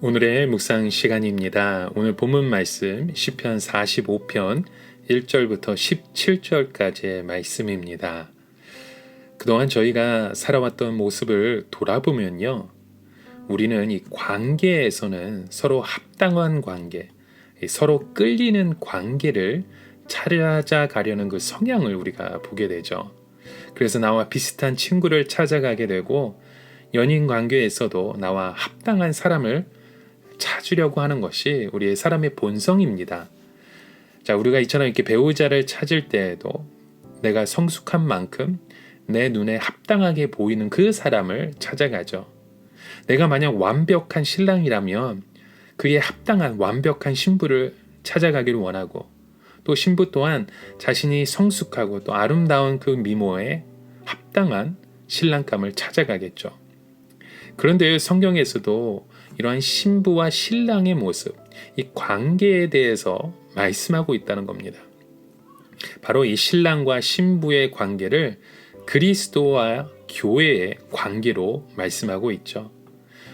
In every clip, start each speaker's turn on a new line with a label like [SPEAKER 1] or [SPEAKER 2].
[SPEAKER 1] 오늘의 묵상 시간입니다. 오늘 본문 말씀 시편 45편 1절부터 17절까지의 말씀입니다. 그동안 저희가 살아왔던 모습을 돌아보면요, 우리는 이 관계에서는 서로 합당한 관계, 서로 끌리는 관계를 찾아가려는 그 성향을 우리가 보게 되죠. 그래서 나와 비슷한 친구를 찾아가게 되고, 연인 관계에서도 나와 합당한 사람을 찾으려고 하는 것이 우리의 사람의 본성입니다. 자, 우리가 이처럼 이렇게 배우자를 찾을 때에도 내가 성숙한 만큼 내 눈에 합당하게 보이는 그 사람을 찾아가죠. 내가 만약 완벽한 신랑이라면 그에 합당한 완벽한 신부를 찾아가기를 원하고, 또 신부 또한 자신이 성숙하고 또 아름다운 그 미모에 합당한 신랑감을 찾아가겠죠. 그런데 성경에서도 이러한 신부와 신랑의 모습, 이 관계에 대해서 말씀하고 있다는 겁니다. 바로 이 신랑과 신부의 관계를 그리스도와 교회의 관계로 말씀하고 있죠.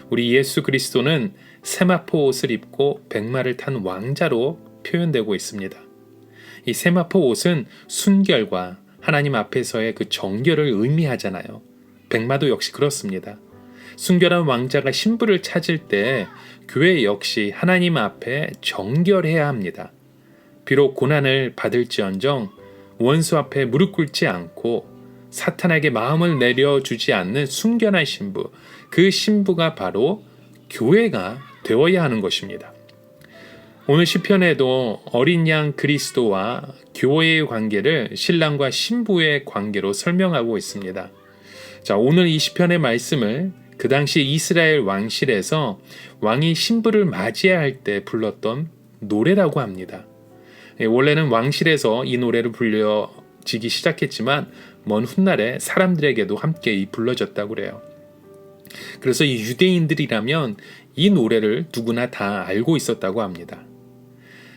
[SPEAKER 1] 우리 예수 그리스도는 세마포 옷을 입고 백마를 탄 왕자로 표현되고 있습니다. 이 세마포 옷은 순결과 하나님 앞에서의 그 정결을 의미하잖아요. 백마도 역시 그렇습니다. 순결한 왕자가 신부를 찾을 때 교회 역시 하나님 앞에 정결해야 합니다. 비록 고난을 받을지언정 원수 앞에 무릎 꿇지 않고 사탄에게 마음을 내려주지 않는 순결한 신부, 그 신부가 바로 교회가 되어야 하는 것입니다. 오늘 시편에도 어린 양 그리스도와 교회의 관계를 신랑과 신부의 관계로 설명하고 있습니다. 자, 오늘 이 시편의 말씀을 그 당시 이스라엘 왕실에서 왕이 신부를 맞이할 때 불렀던 노래라고 합니다. 원래는 왕실에서 이 노래를 불려지기 시작했지만 먼 훗날에 사람들에게도 함께 불러졌다고 그래요. 그래서 이 유대인들이라면 이 노래를 누구나 다 알고 있었다고 합니다.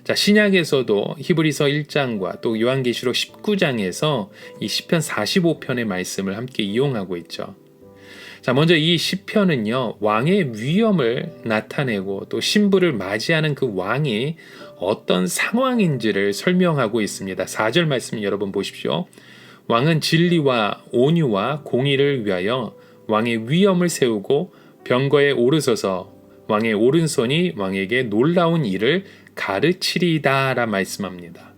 [SPEAKER 1] 자, 신약에서도 히브리서 1장과 또 요한계시록 19장에서 이 시편 45편의 말씀을 함께 이용하고 있죠. 자, 먼저 이 시편은요, 왕의 위엄을 나타내고 또 신부를 맞이하는 그 왕이 어떤 상황인지를 설명하고 있습니다. 4절 말씀 여러분 보십시오. 왕은 진리와 온유와 공의를 위하여 왕의 위엄을 세우고 병거에 오르서서 왕의 오른손이 왕에게 놀라운 일을 가르치리다 라 말씀합니다.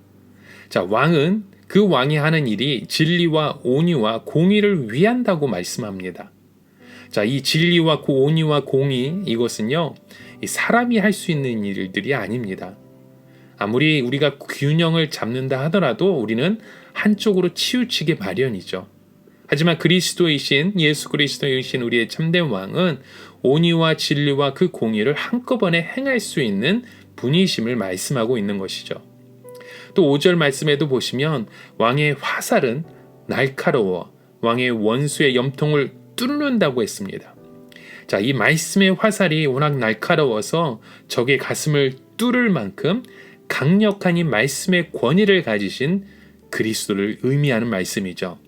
[SPEAKER 1] 자, 왕은 그 왕이 하는 일이 진리와 온유와 공의를 위한다고 말씀합니다. 자, 이 진리와 온유와 공의, 이것은요, 이 사람이 할 수 있는 일들이 아닙니다. 아무리 우리가 균형을 잡는다 하더라도 우리는 한쪽으로 치우치게 마련이죠. 하지만 예수 그리스도이신 우리의 참된 왕은 온유와 진리와 그 공의를 한꺼번에 행할 수 있는 분이심을 말씀하고 있는 것이죠. 또 5절 말씀에도 보시면 왕의 화살은 날카로워 왕의 원수의 염통을 뚫는다고 했습니다. 자, 이 말씀의 화살이 워낙 날카로워서 적의 가슴을 뚫을 만큼 강력한 이 말씀의 권위를 가지신 그리스도를 의미하는 말씀이죠.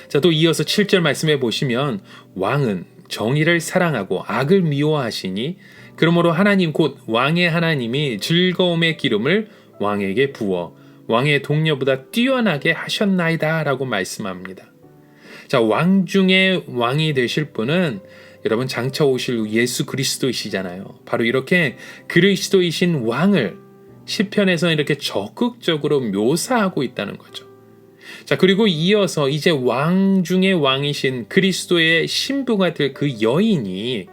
[SPEAKER 1] 자, 또 이어서 7절 말씀에 보시면 왕은 정의를 사랑하고 악을 미워하시니 그러므로 하나님 곧 왕의 하나님이 즐거움의 기름을 왕에게 부어 왕의 동료보다 뛰어나게 하셨나이다 라고 말씀합니다. 자, 왕 중에 왕이 되실 분은 여러분 장차 오실 예수 그리스도이시잖아요. 바로 이렇게 그리스도이신 왕을 시편에서 이렇게 적극적으로 묘사하고 있다는 거죠. 자, 그리고 이어서 이제 왕 중에 왕이신 그리스도의 신부가 될 그 여인이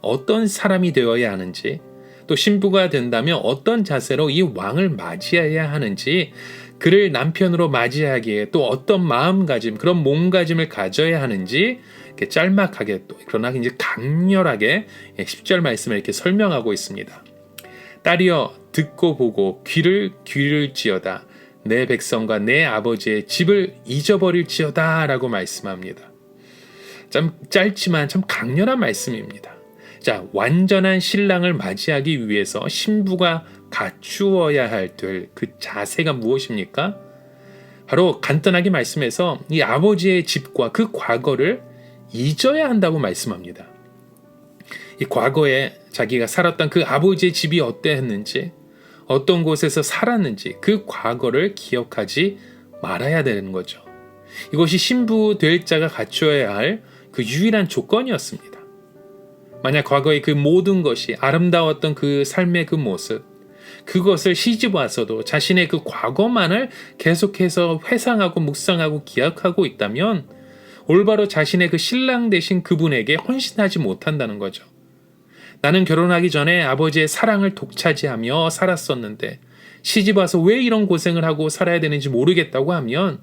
[SPEAKER 1] 어떤 사람이 되어야 하는지, 또 신부가 된다면 어떤 자세로 이 왕을 맞이해야 하는지, 그를 남편으로 맞이하기에 또 어떤 마음가짐, 그런 몸가짐을 가져야 하는지 이렇게 짤막하게 또 그러나 이제 강렬하게 10절 말씀을 이렇게 설명하고 있습니다. 딸이여 듣고 보고 귀를 기울일지어다. 내 백성과 내 아버지의 집을 잊어버릴지어다 라고 말씀합니다. 참 짧지만 참 강렬한 말씀입니다. 자, 완전한 신랑을 맞이하기 위해서 신부가 갖추어야 할 그 자세가 무엇입니까? 바로 간단하게 말씀해서 이 아버지의 집과 그 과거를 잊어야 한다고 말씀합니다. 이 과거에 자기가 살았던 그 아버지의 집이 어땠는지, 어떤 곳에서 살았는지 그 과거를 기억하지 말아야 되는 거죠. 이것이 신부 될 자가 갖추어야 할 그 유일한 조건이었습니다. 만약 과거의 그 모든 것이 아름다웠던 그 삶의 그 모습, 그것을 시집 와서도 자신의 그 과거만을 계속해서 회상하고 묵상하고 기억하고 있다면 올바로 자신의 그 신랑 되신 그분에게 헌신하지 못한다는 거죠. 나는 결혼하기 전에 아버지의 사랑을 독차지하며 살았었는데 시집 와서 왜 이런 고생을 하고 살아야 되는지 모르겠다고 하면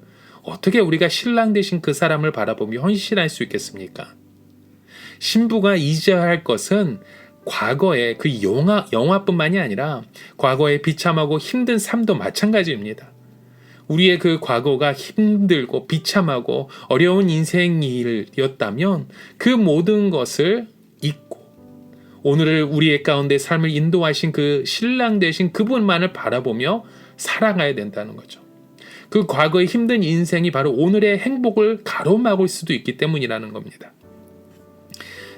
[SPEAKER 1] 어떻게 우리가 신랑 되신 그 사람을 바라보며 헌신할 수 있겠습니까? 신부가 잊어야 할 것은 과거의 그 영화뿐만이 아니라 과거의 비참하고 힘든 삶도 마찬가지입니다. 우리의 그 과거가 힘들고 비참하고 어려운 인생이었다면 그 모든 것을 잊고 오늘을 우리의 가운데 삶을 인도하신 그 신랑 되신 그분만을 바라보며 살아가야 된다는 거죠. 그 과거의 힘든 인생이 바로 오늘의 행복을 가로막을 수도 있기 때문이라는 겁니다.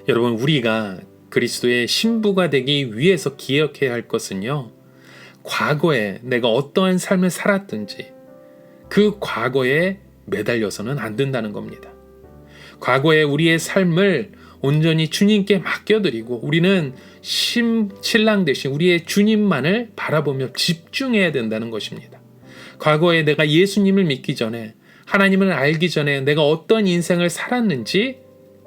[SPEAKER 1] 여러분, 우리가 그리스도의 신부가 되기 위해서 기억해야 할 것은요, 과거에 내가 어떠한 삶을 살았든지 그 과거에 매달려서는 안 된다는 겁니다. 과거에 우리의 삶을 온전히 주님께 맡겨드리고 우리는 신랑 대신 우리의 주님만을 바라보며 집중해야 된다는 것입니다. 과거에 내가 예수님을 믿기 전에, 하나님을 알기 전에 내가 어떤 인생을 살았는지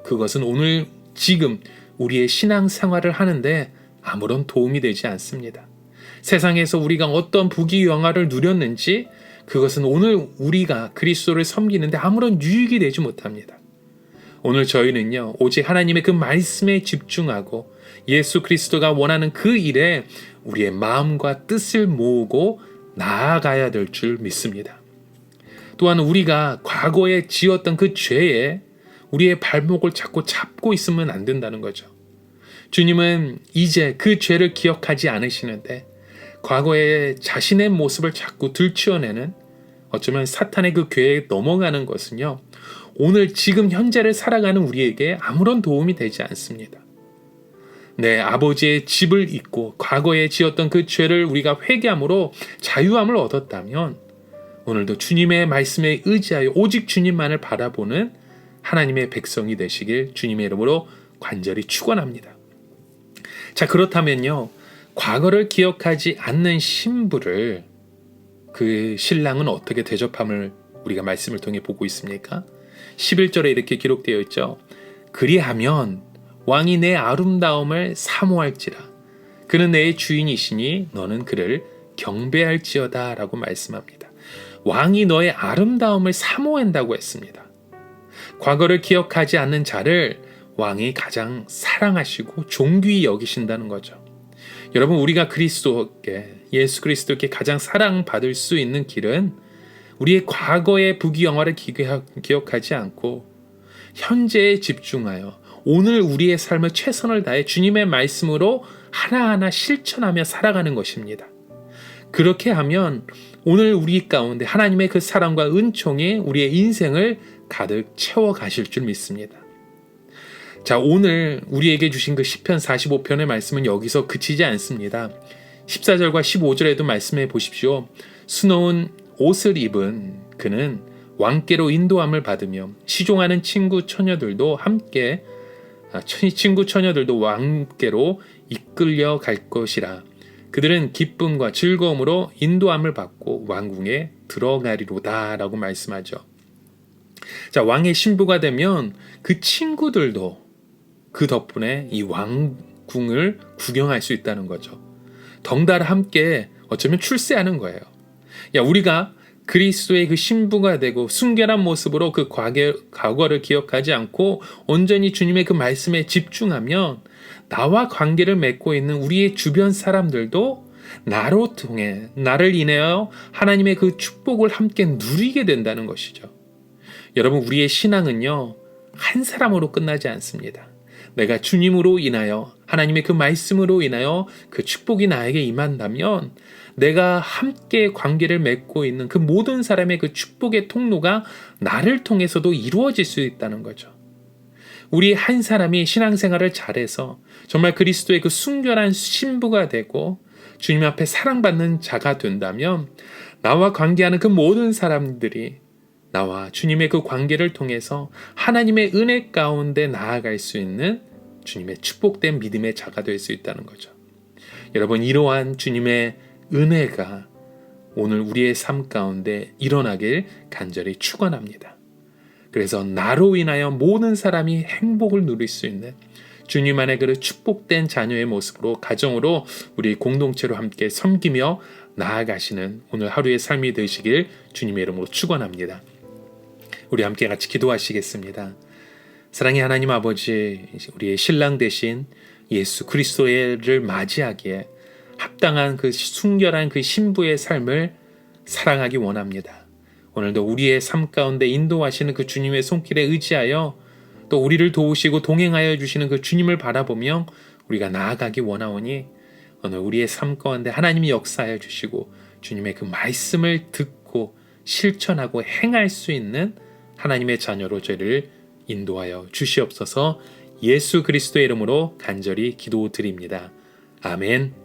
[SPEAKER 1] 그것은 오늘 지금 우리의 신앙 생활을 하는데 아무런 도움이 되지 않습니다. 세상에서 우리가 어떤 부귀영화를 누렸는지 그것은 오늘 우리가 그리스도를 섬기는데 아무런 유익이 되지 못합니다. 오늘 저희는요, 오직 하나님의 그 말씀에 집중하고 예수 그리스도가 원하는 그 일에 우리의 마음과 뜻을 모으고 나아가야 될 줄 믿습니다. 또한 우리가 과거에 지었던 그 죄에 우리의 발목을 자꾸 잡고 있으면 안 된다는 거죠. 주님은 이제 그 죄를 기억하지 않으시는데 과거의 자신의 모습을 자꾸 들추어내는, 어쩌면 사탄의 그 궤에 넘어가는 것은요, 오늘 지금 현재를 살아가는 우리에게 아무런 도움이 되지 않습니다. 내 아버지의 집을 잊고 과거에 지었던 그 죄를 우리가 회개함으로 자유함을 얻었다면 오늘도 주님의 말씀에 의지하여 오직 주님만을 바라보는 하나님의 백성이 되시길 주님의 이름으로 간절히 축원합니다. 자, 그렇다면요, 과거를 기억하지 않는 신부를 그 신랑은 어떻게 대접함을 우리가 말씀을 통해 보고 있습니까? 11절에 이렇게 기록되어 있죠. 그리하면 왕이 내 아름다움을 사모할지라 그는 내 주인이시니 너는 그를 경배할지어다 라고 말씀합니다. 왕이 너의 아름다움을 사모한다고 했습니다. 과거를 기억하지 않는 자를 왕이 가장 사랑하시고 존귀히 여기신다는 거죠. 여러분, 우리가 예수 그리스도께 가장 사랑받을 수 있는 길은 우리의 과거의 부귀영화를 기억하지 않고 현재에 집중하여 오늘 우리의 삶을 최선을 다해 주님의 말씀으로 하나하나 실천하며 살아가는 것입니다. 그렇게 하면 오늘 우리 가운데 하나님의 그 사랑과 은총이 우리의 인생을 가득 채워가실 줄 믿습니다. 자, 오늘 우리에게 주신 그 시편 45편의 말씀은 여기서 그치지 않습니다. 14절과 15절에도 말씀해 보십시오. 수놓은 옷을 입은 그는 왕께로 인도함을 받으며 시종하는 친구 처녀들도 왕께로 이끌려 갈 것이라. 그들은 기쁨과 즐거움으로 인도함을 받고 왕궁에 들어가리로다 라고 말씀하죠. 자, 왕의 신부가 되면 그 친구들도 그 덕분에 이 왕궁을 구경할 수 있다는 거죠. 덩달아 함께 어쩌면 출세하는 거예요. 우리가 그리스도의 그 신부가 되고 순결한 모습으로 그 과거를 기억하지 않고 온전히 주님의 그 말씀에 집중하면 나와 관계를 맺고 있는 우리의 주변 사람들도 나를 인하여 하나님의 그 축복을 함께 누리게 된다는 것이죠. 여러분, 우리의 신앙은요, 한 사람으로 끝나지 않습니다. 내가 주님으로 인하여 하나님의 그 말씀으로 인하여 그 축복이 나에게 임한다면 내가 함께 관계를 맺고 있는 그 모든 사람의 그 축복의 통로가 나를 통해서도 이루어질 수 있다는 거죠. 우리 한 사람이 신앙생활을 잘해서 정말 그리스도의 그 순결한 신부가 되고 주님 앞에 사랑받는 자가 된다면 나와 관계하는 그 모든 사람들이 나와 주님의 그 관계를 통해서 하나님의 은혜 가운데 나아갈 수 있는 주님의 축복된 믿음의 자가 될 수 있다는 거죠. 여러분, 이러한 주님의 은혜가 오늘 우리의 삶 가운데 일어나길 간절히 축원합니다. 그래서 나로 인하여 모든 사람이 행복을 누릴 수 있는 주님 안에 그 축복된 자녀의 모습으로 가정으로 우리 공동체로 함께 섬기며 나아가시는 오늘 하루의 삶이 되시길 주님의 이름으로 축원합니다. 우리 함께 같이 기도하시겠습니다. 사랑의 하나님 아버지, 우리의 신랑 되신 예수 그리스도를 맞이하기에 합당한 그 순결한 그 신부의 삶을 사랑하기 원합니다. 오늘도 우리의 삶 가운데 인도하시는 그 주님의 손길에 의지하여 또 우리를 도우시고 동행하여 주시는 그 주님을 바라보며 우리가 나아가기 원하오니 오늘 우리의 삶 가운데 하나님이 역사하여 주시고 주님의 그 말씀을 듣고 실천하고 행할 수 있는 하나님의 자녀로 저희를 인도하여 주시옵소서. 예수 그리스도의 이름으로 간절히 기도드립니다. 아멘.